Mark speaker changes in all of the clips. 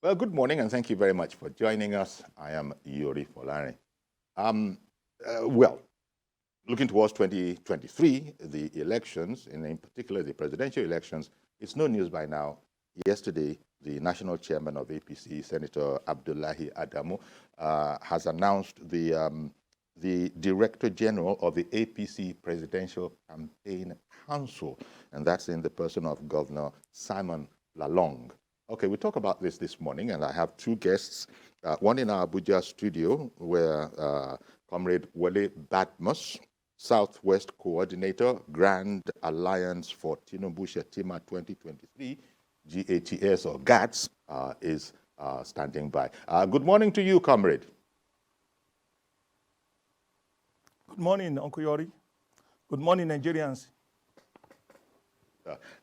Speaker 1: Well, good morning, and thank you very much for joining us. I am Yori Folare. Well, looking towards 2023, the elections, and in particular the presidential elections, it's no news by now. Yesterday, the national chairman of APC, Senator Abdullahi Adamu, has announced the Director General of the APC Presidential Campaign Council, and that's in the person of Governor Simon Lalong. Okay, we'll talk about this morning, and I have two guests, one in our Abuja studio, where Comrade Wale Badmus, Southwest Coordinator, Grand Alliance for Tinubu Shettima 2023, GATS or GATS, is standing by. Good morning to you, Comrade.
Speaker 2: Good morning, Uncle Yori. Good morning, Nigerians.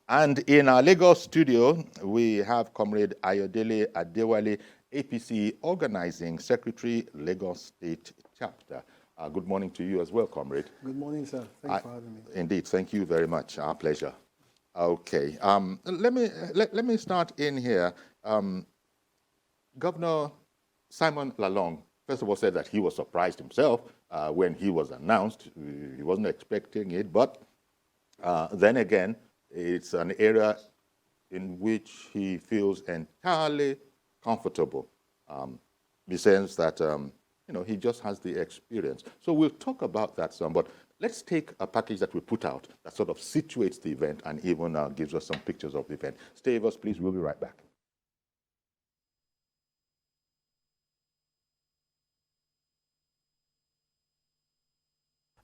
Speaker 1: And in our Lagos studio, we have Comrade Ayodele Adewale, APC Organizing Secretary, Lagos State Chapter. Good morning to you as well, Comrade.
Speaker 3: Good morning, sir. Thanks for having me.
Speaker 1: Indeed, thank you very much. Our pleasure. Okay, let me start in here. Governor Simon Lalong, first of all, said that he was surprised himself when he was announced. He wasn't expecting it, but then again, it's an area in which he feels entirely comfortable. He says that he just has the experience. So we'll talk about that some, but let's take a package that we put out that sort of situates the event and even gives us some pictures of the event. Stay with us, please. We'll be right back.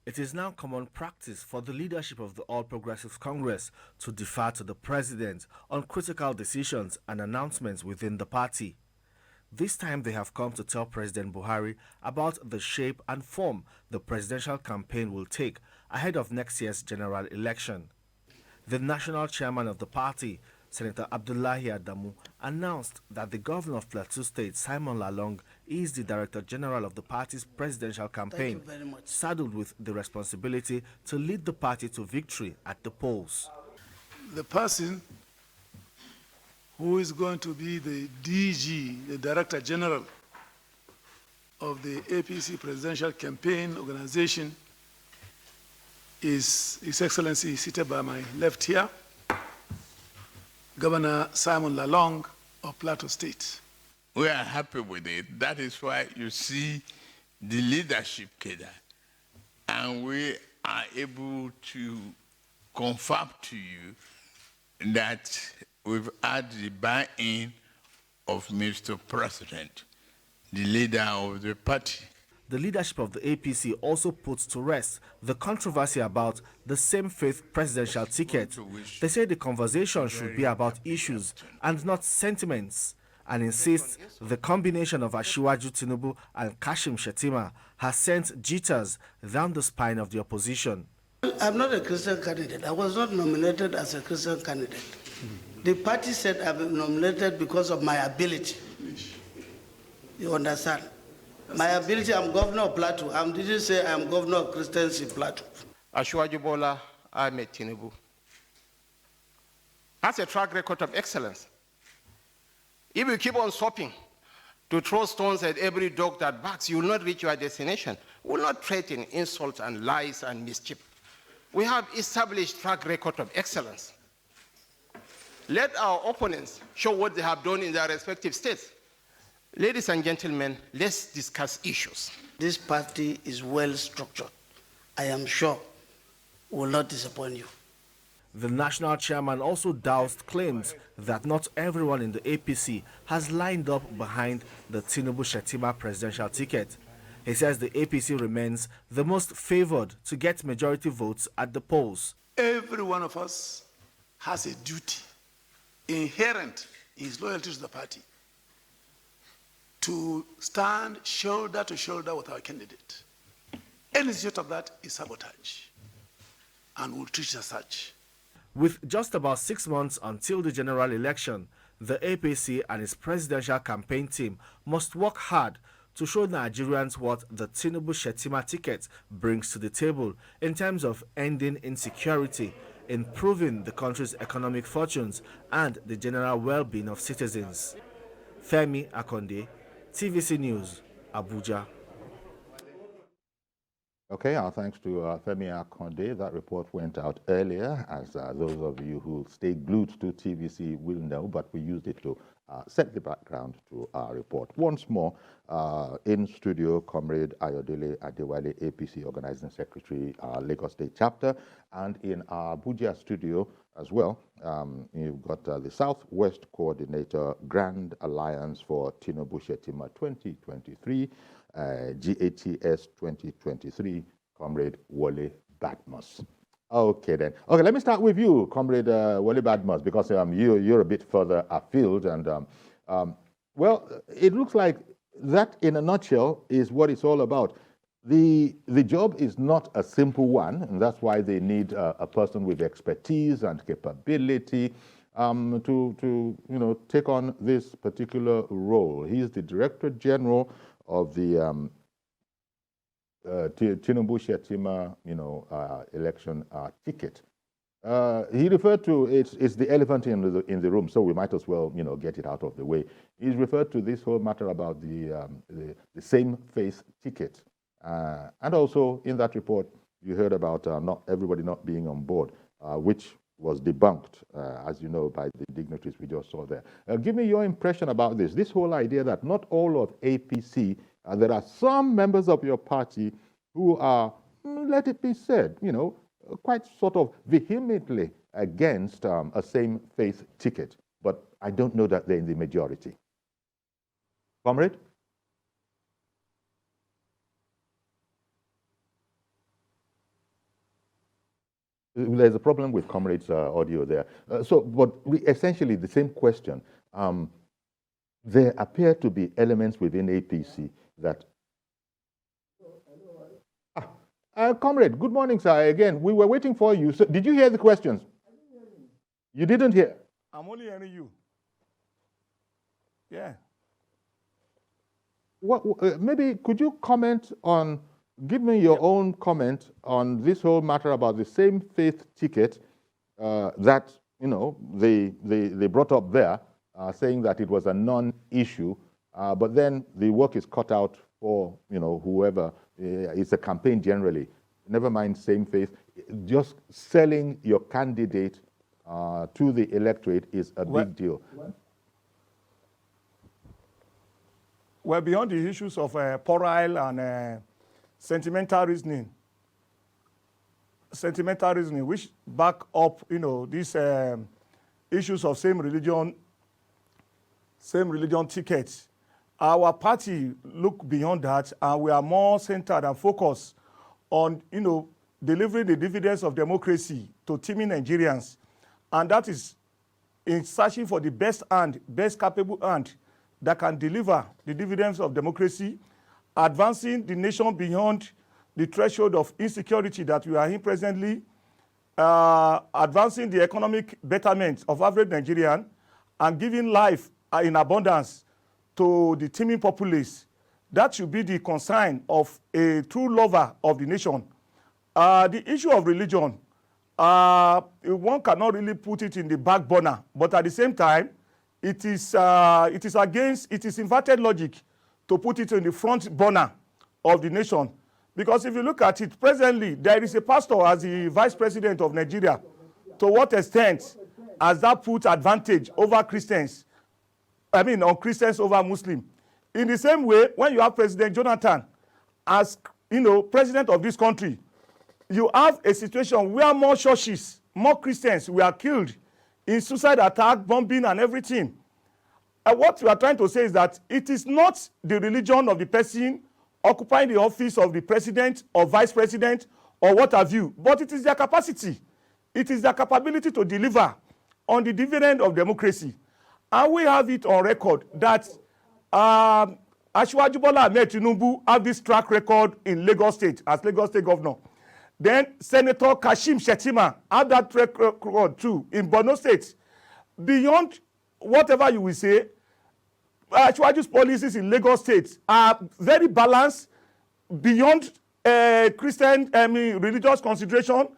Speaker 4: It is now common practice for the leadership of the All Progressives Congress to defer to the president on critical decisions and announcements within the party. This time they have come to tell President Buhari about the shape and form the presidential campaign will take ahead of next year's general election. The national chairman of the party, Senator Abdullahi Adamu, announced that the governor of Plateau State, Simon Lalong, is the Director General of the party's presidential campaign, saddled with the responsibility to lead the party to victory at the polls.
Speaker 3: The person who is going to be the DG, the Director General of the APC Presidential Campaign Organization, is His Excellency, seated by my left here, Governor Simon Lalong of Plateau State.
Speaker 5: We are happy with it. That is why you see the leadership cadre. And we are able to confirm to you that we've had the buy-in of Mr. President, the leader of the party.
Speaker 4: The leadership of the APC also puts to rest the controversy about the same-faith presidential ticket. They say the conversation should be about issues and not sentiments, and insists the combination of Asiwaju Tinubu and Kashim Shettima has sent jitters down the spine of the opposition.
Speaker 6: I'm not a Christian candidate. I was not nominated as a Christian candidate. The party said I've been nominated because of my ability. You understand? My ability, I'm governor of Plateau. I didn't say I'm governor of Christians in Plateau.
Speaker 7: Asiwaju Bola Ahmed Tinubu has a track record of excellence. If you keep on stopping to throw stones at every dog that barks, you will not reach your destination. We will not threaten insult and lies and mischief. We have established track record of excellence. Let our opponents show what they have done in their respective states. Ladies and gentlemen, let's discuss issues.
Speaker 6: This party is well structured. I am sure will not disappoint you.
Speaker 4: The national chairman also doused claims that not everyone in the APC has lined up behind the Tinubu Shettima presidential ticket. He says the APC remains the most favored to get majority votes at the polls.
Speaker 3: Every one of us has a duty inherent in his loyalty to the party to stand shoulder to shoulder with our candidate. Any sort of that is sabotage, and we'll treat it as such.
Speaker 4: With just about 6 months until the general election, the APC and its presidential campaign team must work hard to show Nigerians what the Tinubu Shettima ticket brings to the table in terms of ending insecurity, improving the country's economic fortunes, and the general well-being of citizens. Femi Akonde, TVC News, Abuja.
Speaker 1: Okay, our thanks to Femi Akonde. That report went out earlier, as those of you who stay glued to TVC will know, but we used it to set the background to our report. Once more, in studio, Comrade Ayodele Adewale, APC Organizing Secretary, Lagos State Chapter, and in our Abuja studio as well, you've got the Southwest Coordinator, Grand Alliance for Tinubu Shettima 2023, GATS 2023, Comrade Wole Badmus. Okay then. Okay, let me start with you, Comrade Wole Badmus, because you're a bit further afield, and well, it looks like that, in a nutshell, is what it's all about. The job is not a simple one, and that's why they need a person with expertise and capability to take on this particular role. He is the Director General of the Tinubu Shettima, election ticket. He referred to it's the elephant in the room, so we might as well get it out of the way. He's referred to this whole matter about the same faith ticket, and also in that report you heard about not everybody not being on board, which was debunked, as you know, by the dignitaries we just saw there. Give me your impression about this whole idea that not all of APC, there are some members of your party who are, let it be said, quite sort of vehemently against a same faith ticket. But I don't know that they're in the majority. Comrade? There's a problem with Comrade's audio there. But essentially the same question. There appear to be elements within APC that... Comrade, good morning, sir. Again, we were waiting for you. So, did you hear the questions? You didn't hear?
Speaker 2: I'm only hearing you. Yeah.
Speaker 1: Maybe could you comment on... Give me your own comment on this whole matter about the same faith ticket that they brought up there, saying that it was a non-issue, but then the work is cut out for whoever. It's a campaign generally. Never mind same faith. Just selling your candidate to the electorate is a big deal.
Speaker 2: Well, beyond the issues of puerile and sentimental reasoning, which back up, these issues of same religion tickets. Our party look beyond that, and we are more centered and focused on, delivering the dividends of democracy to teeming Nigerians, and that is in searching for the best capable hand that can deliver the dividends of democracy, advancing the nation beyond the threshold of insecurity that we are in presently, advancing the economic betterment of average Nigerian, and giving life in abundance to the teeming populace. That should be the concern of a true lover of the nation. The issue of religion, one cannot really put it in the back burner, but at the same time, it is inverted logic to put it in the front burner of the nation. Because if you look at it, presently, there is a pastor as the vice president of Nigeria. To what extent has that put advantage over Christians? On Christians over Muslims. In the same way, when you have President Jonathan as, president of this country, you have a situation where more churches, more Christians were killed in suicide attack, bombing, and everything. And what we are trying to say is that it is not the religion of the person occupying the office of the president or vice president or what have you, but it is their capacity. It is their capability to deliver on the dividend of democracy. And we have it on record that Asiwaju Bola Ahmed Tinubu have this track record in Lagos State as Lagos State governor. Then Senator Kashim Shettima had that track record too in Borno State. Beyond whatever you will say, Asiwaju's policies in Lagos State are very balanced, beyond Christian religious consideration.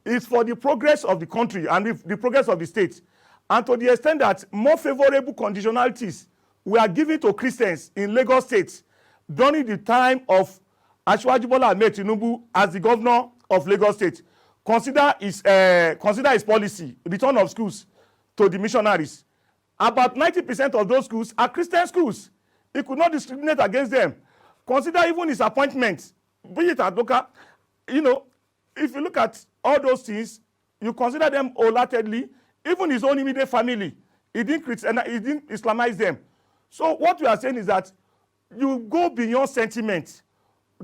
Speaker 2: It's for the progress of the country and the progress of the state. And to the extent that more favorable conditionalities were given to Christians in Lagos State during the time of Asiwaju Bola Ahmed Tinubu as the governor of Lagos State. Consider his policy, return of schools to the missionaries. About 90% of those schools are Christian schools. He could not discriminate against them. Consider even his appointments, be it at local, you know, if you look at all those things, you consider them wholeheartedly. Even his own immediate family, he didn't Islamize them. So what we are saying is that you go beyond sentiment.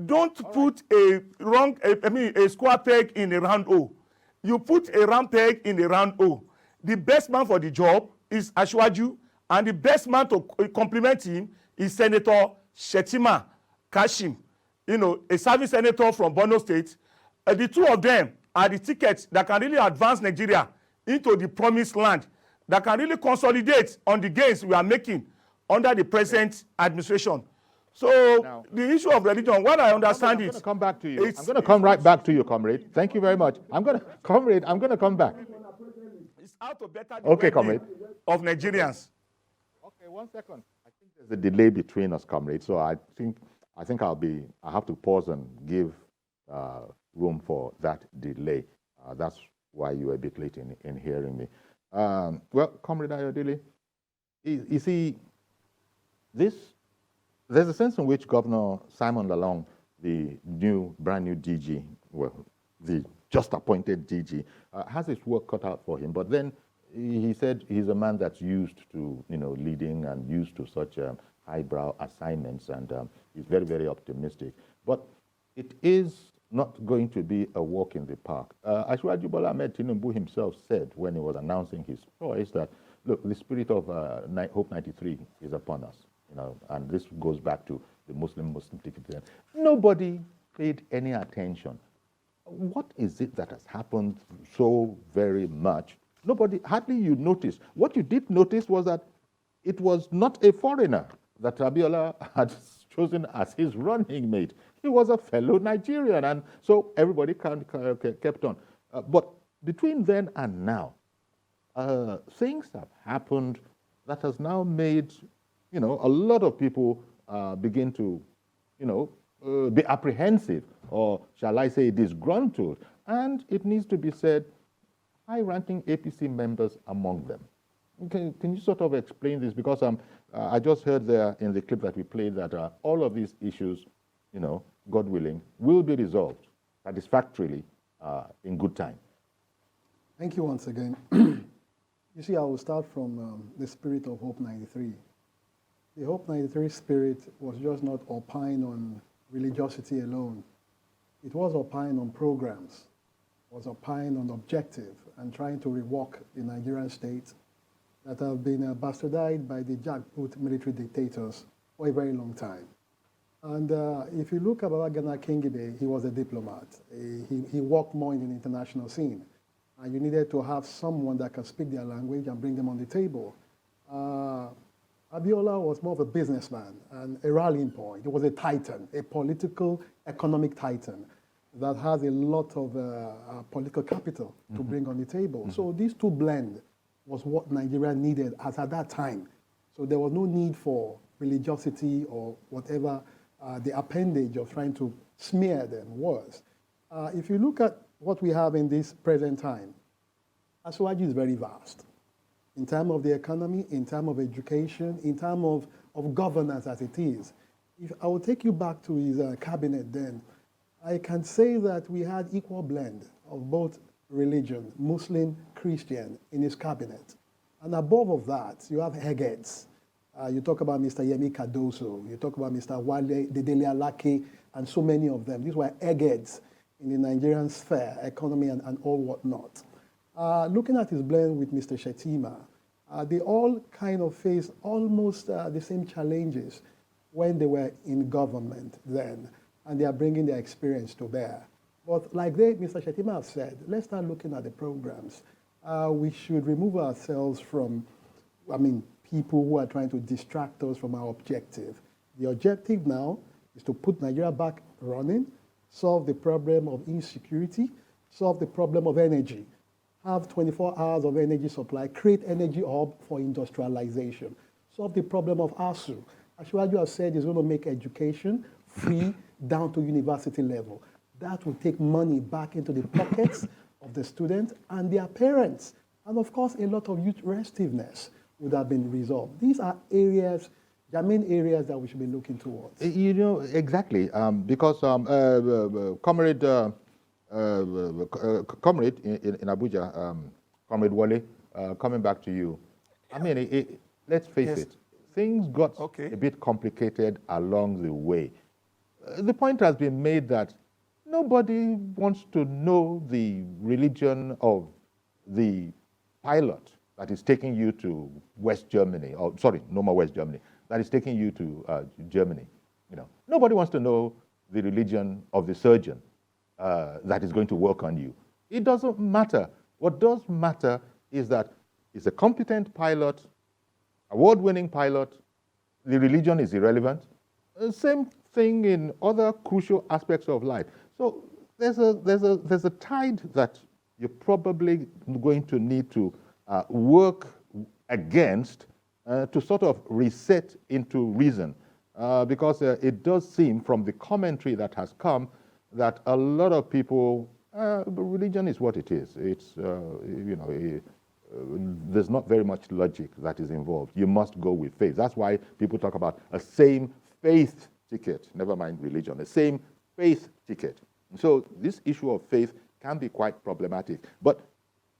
Speaker 2: Don't put a square peg in a round hole. You put a round peg in a round hole. The best man for the job is Asiwaju, and the best man to complement him is Senator Shettima Campaign, you know, a serving senator from Borno State. The two of them are the tickets that can really advance Nigeria into the promised land, that can really consolidate on the gains we are making under the present administration. So now, the issue of religion, what I understand is...
Speaker 1: I'm going to come back to you. I'm going to come right back to you, comrade. Thank you very much. I'm going to come back.
Speaker 2: It's how to better the
Speaker 1: okay, comrade.
Speaker 2: Of Nigerians.
Speaker 1: Okay, 1 second. I think there's a delay between us, comrade. So I think I have to pause and give room for that delay. That's why you were a bit late in hearing me. Well, Comrade Ayodele, you see, there's a sense in which Governor Simon Lalong, the brand new DG, well, the just appointed DG, has his work cut out for him. But then he said he's a man that's used to, you know, leading and used to such highbrow assignments, and he's very, very optimistic. But it is not going to be a walk in the park. Asiwaju Bola Ahmed Tinubu himself said when he was announcing his choice that, look, the spirit of Hope 93 is upon us, you know, and this goes back to the Muslim ticket. Nobody paid any attention. What is it that has happened so very much? Hardly you noticed. What you did notice was that it was not a foreigner that Abiola had chosen as his running mate. He was a fellow Nigerian, and so everybody kept on. But between then and now, things have happened that has now made, you know, a lot of people begin to, you know, be apprehensive, or shall I say disgruntled. And it needs to be said, high-ranking APC members among them. Can you sort of explain this? Because I just heard there in the clip that we played that all of these issues, you know, God willing, will be resolved satisfactorily in good time.
Speaker 8: Thank you once again. You see, I will start from the spirit of Hope 93. The Hope 93 spirit was just not opine on religiosity alone. It was opine on programs, was opine on objective, and trying to rework the Nigerian state that have been bastardized by the jackboot military dictators for a very long time. And if you look at Babagana Kingibe, he was a diplomat. He worked more in the international scene. And you needed to have someone that can speak their language and bring them on the table. Abiola was more of a businessman and a rallying point. He was a titan, a political, economic titan that has a lot of political capital to bring on the table. So these two blend was what Nigeria needed as at that time. So there was no need for religiosity or whatever the appendage of trying to smear them was. If you look at what we have in this present time, Asiwaju is very vast. In terms of the economy, in terms of education, in terms of governance as it is. If I will take you back to his cabinet then, I can say that we had equal blend of both religion, Muslim, Christian, in his cabinet. And above of that, you have eggheads. You talk about Mr. Yemi Cardoso, you talk about Mr. Wale Dedele Alake, and so many of them. These were eggheads in the Nigerian sphere, economy, and all whatnot. Looking at his blend with Mr. Shettima, they all kind of faced almost the same challenges when they were in government then, and they are bringing their experience to bear. But like Mr. Shettima have said, let's start looking at the programs. We should remove ourselves from, people who are trying to distract us from our objective. The objective now is to put Nigeria back running, solve the problem of insecurity, solve the problem of energy, have 24 hours of energy supply, create energy hub for industrialization. solve the problem of ASU. Ashwaju has said he's going to make education free down to university level. That will take money back into the pockets of the students and their parents. And of course, a lot of youth restiveness would have been resolved. These are areas, the main areas that we should be looking towards.
Speaker 1: You know, exactly, because Comrade in Abuja, Comrade Wale, coming back to you. I mean, let's face it, things got a bit complicated along the way. The point has been made that nobody wants to know the religion of the pilot that is taking you to West Germany, or sorry, no more West Germany, that is taking you to Germany. You know, nobody wants to know the religion of the surgeon that is going to work on you. It doesn't matter. What does matter is that it's a competent pilot, award-winning pilot. The religion is irrelevant. Same thing in other crucial aspects of life. So there's a tide that you're probably going to need to work against to sort of reset into reason, because it does seem from the commentary that has come that a lot of people, religion is what it is. It's you know, there's not very much logic that is involved. You must go with faith. That's why people talk about a same faith ticket, never mind religion, a same faith ticket. So this issue of faith can be quite problematic. But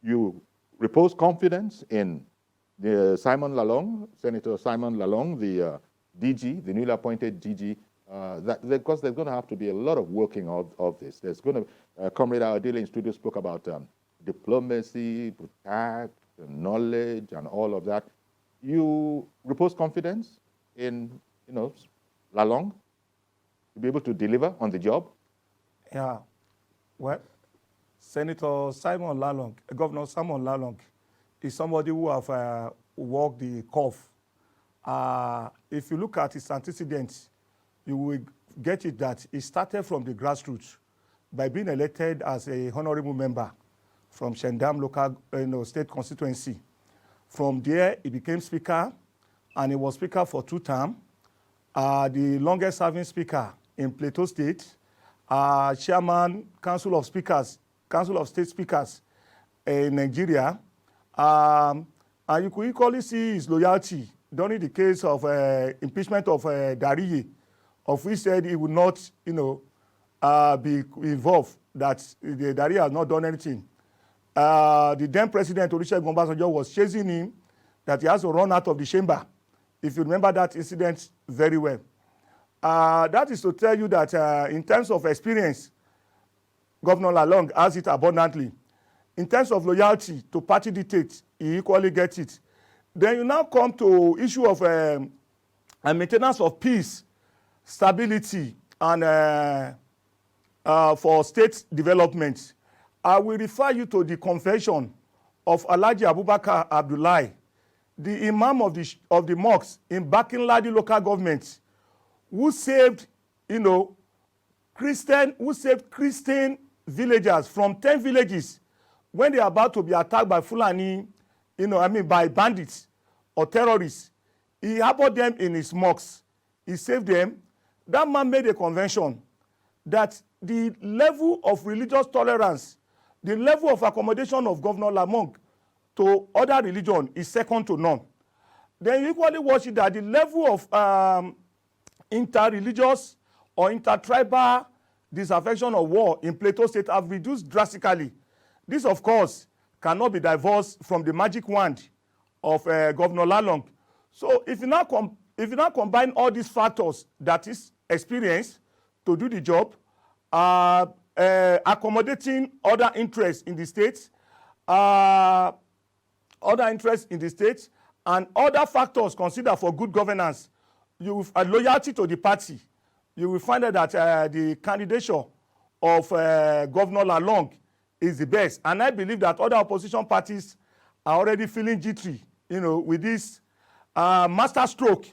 Speaker 1: you repose confidence in Simon Lalong, Senator Simon Lalong, the DG, the newly appointed DG, because there's going to have to be a lot of working of this. There's going to, Comrade Adele in studio spoke about diplomacy, tact, knowledge, and all of that. You repose confidence in, you know, Lalong to be able to deliver on the job?
Speaker 2: Yeah, well, Senator Simon Lalong, Governor Simon Lalong, is somebody who have walked the curve. If you look at his antecedents, you will get it that he started from the grassroots by being elected as a honorable member from Shendam local state constituency. From there, he became speaker, and he was speaker for 2 terms. The longest serving speaker in Plateau State, chairman, Council of Speakers, Council of State Speakers in Nigeria. And you could equally see his loyalty during the case of impeachment of trhe, of which said he would not, be involved, that the trhe has not done anything. The then president, Olusegun Obasanjo, was chasing him that he has to run out of the chamber. If you remember that incident very well. That is to tell you that in terms of experience, Governor Lalong has it abundantly. In terms of loyalty to party dictates, he equally gets it. Then you now come to issue of maintenance of peace, stability, and for state development. I will refer you to the confession of Alhaji Abubakar Abdullahi, the imam of the mosque in Bakinladi local government, who saved, Christian villagers from 10 villages when they are about to be attacked by Fulani, by bandits or terrorists. He harbored them in his mosques. He saved them. That man made a convention that the level of religious tolerance, the level of accommodation of Governor Lalong to other religion is second to none. Then you equally watch it that the level of inter-religious or inter-tribal disaffection or war in Plateau State have reduced drastically. This, of course, cannot be divorced from the magic wand of Governor Lalong. So if you now combine all these factors, that is experience to do the job, accommodating other interests in the state, and other factors considered for good governance, loyalty to the party, you will find out that the candidature of Governor Lalong is the best. And I believe that other opposition parties are already feeling jittery, with this master stroke,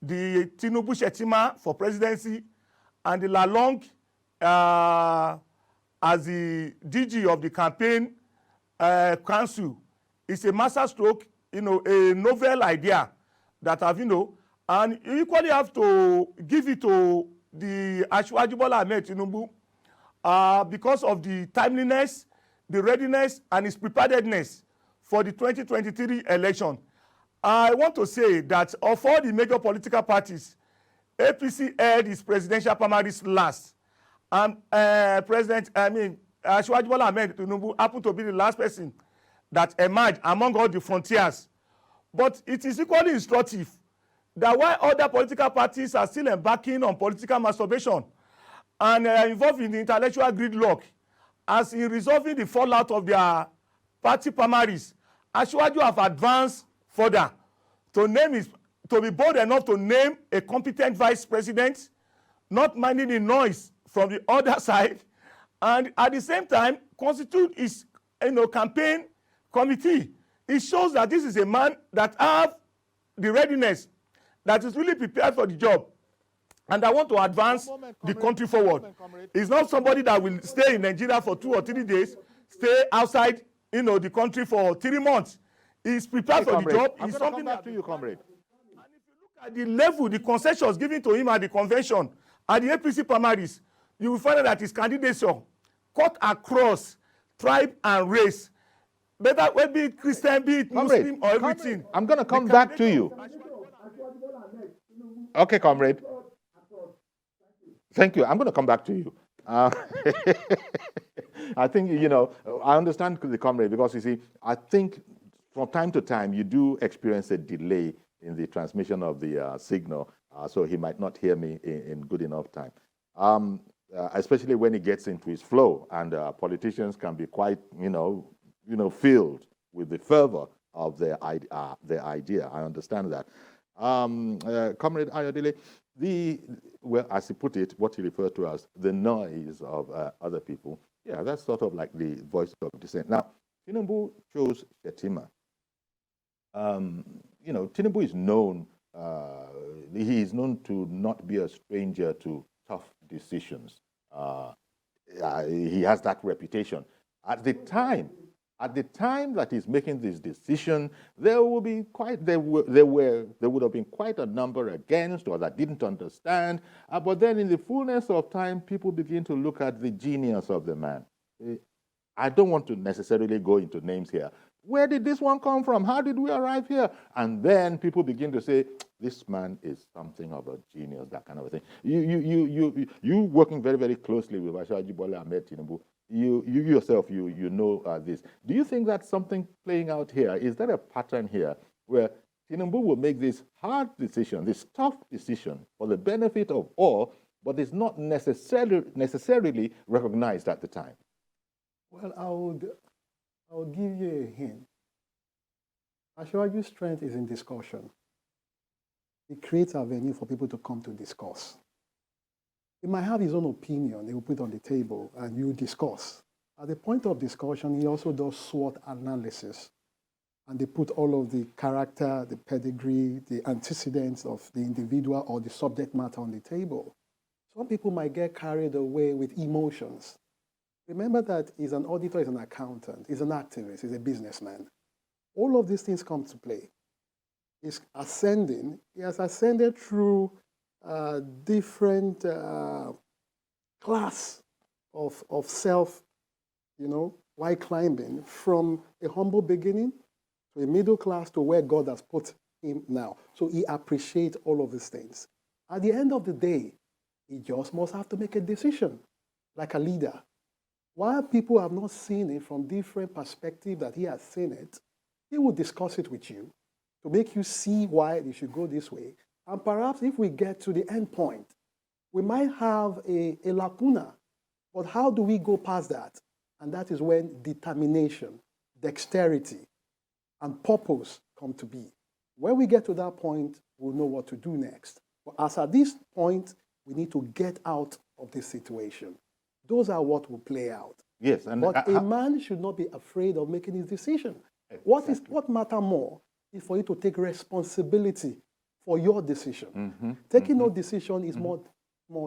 Speaker 2: the Tinubu Shettima for presidency, and the Lalong as the DG of the campaign council. It's a master stroke, a novel idea that have, and you equally have to give it to the Asiwaju Bola Ahmed Tinubu because of the timeliness, the readiness, and his preparedness for the 2023 election. I want to say that of all the major political parties, APC held its presidential primaries last. And Asiwaju Bola Ahmed Tinubu happened to be the last person that emerged among all the frontiers. But it is equally instructive that while other political parties are still embarking on political masturbation and involved in the intellectual gridlock, as in resolving the fallout of their party primaries, Asiwaju have advanced further to be bold enough to name a competent vice president, not minding the noise from the other side, and at the same time constitute his campaign committee. It shows that this is a man that have the readiness, that is really prepared for the job, and I want to advance the country forward. He's not somebody that will stay in Nigeria for 2 or 3 days, stay outside the country for 3 months. He's prepared for the job.
Speaker 1: I'm going to come back to you, comrade.
Speaker 2: And if you look at the level, the concessions given to him at the convention, at the APC primaries, you will find out that his candidature cut across tribe and race. Better be it Christian, be it Muslim, or everything.
Speaker 1: I'm going to come back to you. Okay, comrade. Thank you. I'm going to come back to you. I think, I understand the comrade because, you see, I think from time to time you do experience a delay in the transmission of the signal, so he might not hear me in good enough time. Especially when he gets into his flow, and politicians can be quite, filled with the fervor of their idea. I understand that. Comrade Ayodele, as he put it, what he referred to as the noise of other people, yeah, that's sort of like the voice of dissent. Now, Tinubu chose Shettima. Tinubu is known, he is known to not be a stranger to tough decisions. He has that reputation. At the time that he's making this decision, there would have been quite a number against or that didn't understand. But then in the fullness of time, people begin to look at the genius of the man. I don't want to necessarily go into names here. Where did this one come from? How did we arrive here? And then people begin to say, this man is something of a genius, that kind of a thing. You working very, very closely with Asiwaju Bola Ahmed Tinubu, you yourself, you know this. Do you think that's something playing out here? Is there a pattern here where Tinubu will make this hard decision, this tough decision for the benefit of all, but it's not necessarily recognized at the time?
Speaker 8: Well, I will give you a hint. Asiwaju's strength is in discussion. It creates a venue for people to come to discuss. He might have his own opinion, he will put it on the table, and you discuss. At the point of discussion, he also does SWOT analysis. And they put all of the character, the pedigree, the antecedents of the individual or the subject matter on the table. Some people might get carried away with emotions. Remember that he's an auditor, he's an accountant, he's an activist, he's a businessman. All of these things come to play. He's ascending. He has ascended through different class of self, while climbing from a humble beginning to a middle class to where God has put him now. So he appreciates all of these things. At the end of the day, he just must have to make a decision, like a leader. While people have not seen it from different perspectives that he has seen it, he will discuss it with you to make you see why they should go this way. And perhaps if we get to the end point, we might have a lacuna. But how do we go past that? And that is when determination, dexterity, and purpose come to be. When we get to that point, we'll know what to do next. But as at this point, we need to get out of this situation. Those are what will play out.
Speaker 1: Yes, and
Speaker 8: but a man should not be afraid of making his decision. Exactly. What matters more is for you to take responsibility for your decision. Taking no decision is more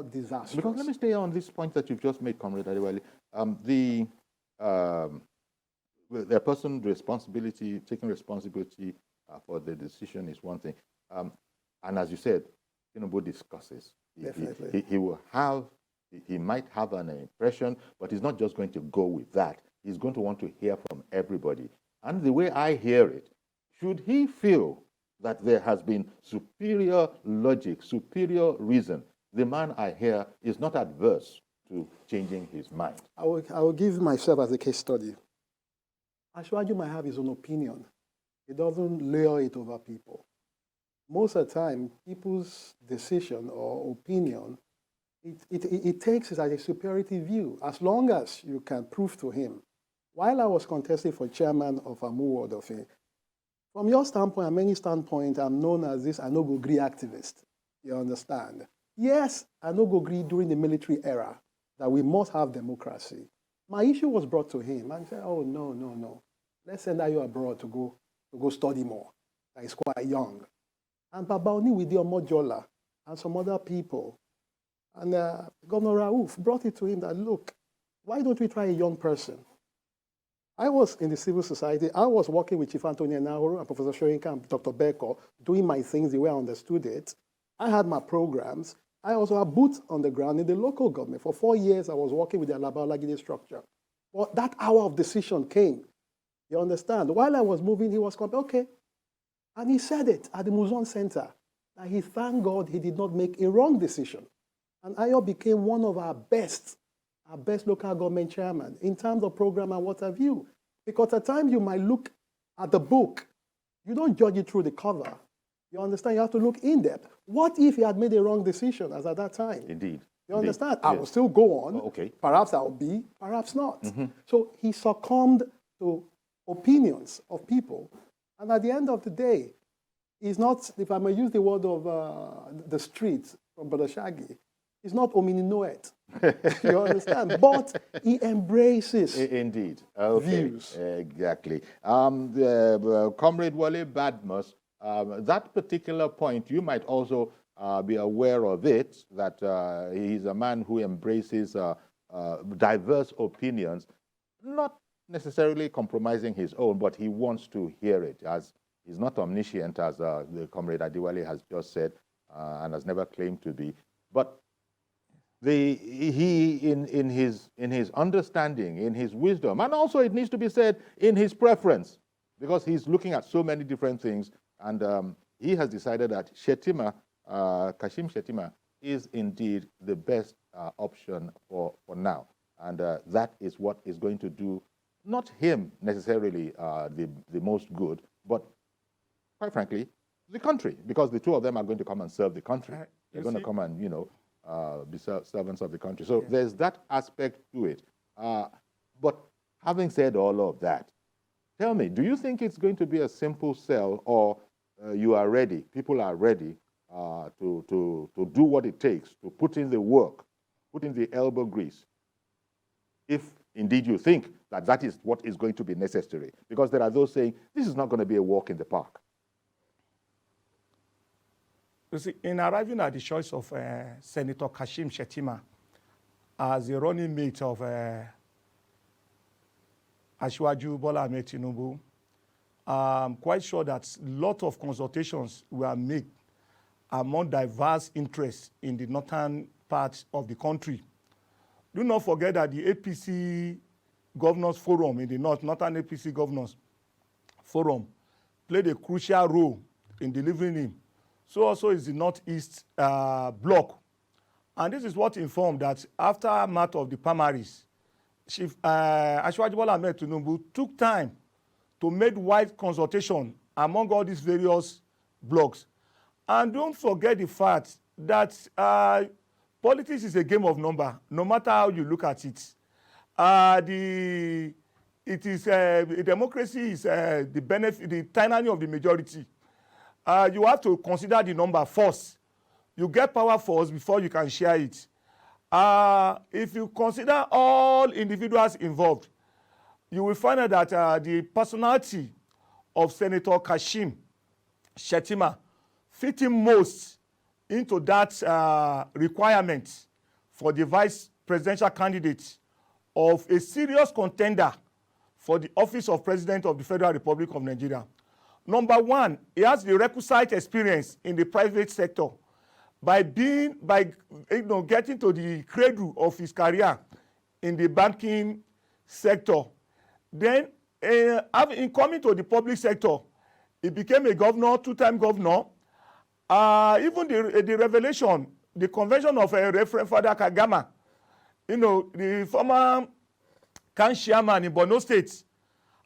Speaker 8: disastrous.
Speaker 1: Because let me stay on this point that you've just made, Comrade Adewale. The person's responsibility, taking responsibility for the decision is one thing. And as you said, Tinubu discusses.
Speaker 8: Definitely.
Speaker 1: He might have an impression, but he's not just going to go with that. He's going to want to hear from everybody. And the way I hear it, should he feel that there has been superior logic, superior reason, the man I hear is not adverse to changing his mind.
Speaker 8: I will give myself as a case study. Ashwaju might have his own opinion. He doesn't layer it over people. Most of the time, people's decision or opinion, it takes it as a superiority view, as long as you can prove to him. While I was contesting for chairman of Amu Odofe, from your standpoint and many standpoints, I'm known as this I no go gree activist. You understand? Yes, I no go gree during the military era that we must have democracy. My issue was brought to him and he said, oh, no. Let's send you abroad to go study more. That is quite young. And Babaoni with the Omojola and some other people. And Governor Rauf brought it to him that, look, why don't we try a young person? I was in the civil society. I was working with Chief Anthony Nauru and Professor Shoyinka and Dr. Bako, doing my things the way I understood it. I had my programs. I also had boots on the ground in the local government. For 4 years, I was working with the Alaba Olagide structure. But that hour of decision came. You understand? While I was moving, he was coming, okay. And he said it at the Muzon Center, that he thanked God he did not make a wrong decision. And Ayo became one of our best local government chairman in terms of program and what have you. Because at times you might look at the book, you don't judge it through the cover. You understand? You have to look in depth. What if he had made a wrong decision as at that time?
Speaker 1: Indeed.
Speaker 8: You understand? I will still go on.
Speaker 1: Oh, okay.
Speaker 8: Perhaps I'll be, perhaps not. So he succumbed to opinions of people. And at the end of the day, he's not, if I may use the word of the street from Brother Shaggy, he's not homininoet. You understand? But he embraces
Speaker 1: Indeed.
Speaker 8: views.
Speaker 1: Exactly. Comrade Wale Badmus, that particular point, you might also be aware of it, that he's a man who embraces diverse opinions, not necessarily compromising his own, but he wants to hear it, as he's not omniscient, as the Comrade Adiwale has just said, and has never claimed to be. But he in his understanding, in his wisdom, and also it needs to be said in his preference, because he's looking at so many different things, and he has decided that Shettima, Kashim Shettima, is indeed the best option for now, and that is what is going to do not him necessarily the most good, but quite frankly, the country, because the two of them are going to come and serve the country. They're going to come and, be servants of the country. So there's that aspect to it. But having said all of that, tell me, do you think it's going to be a simple sell, or you are ready, people are ready to do what it takes, to put in the work, put in the elbow grease, if indeed you think that that is what is going to be necessary? Because there are those saying, this is not going to be a walk in the park.
Speaker 2: You see, in arriving at the choice of Senator Kashim Shettima as the running mate of Asiwaju Bola Ahmed Tinubu, I'm quite sure that a lot of consultations were made among diverse interests in the northern part of the country. Do not forget that the APC Governors Forum in the Northern APC Governors Forum played a crucial role in delivering him. So also is the Northeast Bloc. And this is what informed that after matter of the primaries, Chief Asiwaju Bola Ahmed Tinubu took time to make wide consultation among all these various blocs. And don't forget the fact that politics is a game of number, no matter how you look at it. Democracy is the benefit, the tyranny of the majority. You have to consider the number first. You get power first before you can share it. If you consider all individuals involved, you will find out that the personality of Senator Kashim Shettima fit him most into that requirement for the vice presidential candidate of a serious contender for the office of President of the Federal Republic of Nigeria. Number one, he has the requisite experience in the private sector by getting to the cradle of his career in the banking sector. Then, in coming to the public sector, he became a governor, two-time governor. Even the revelation, the convention of Reverend Father Kagama, the former CAN chairman in Borno State,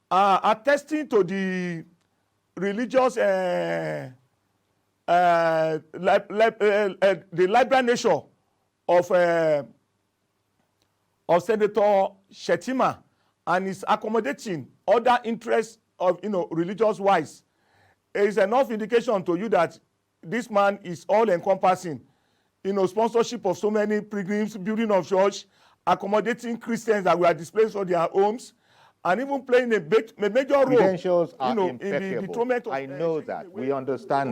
Speaker 2: attesting to the religious, the liberal nature of Senator Shettima and his accommodating other interests of religious wise. It is enough indication to you that this man is all encompassing. Sponsorship of so many pilgrims, building of church, accommodating Christians that were displaced from their homes, and even playing a major role
Speaker 1: Credentials are
Speaker 2: in the
Speaker 1: impeccable.
Speaker 2: dethronement of
Speaker 1: I know that. We understand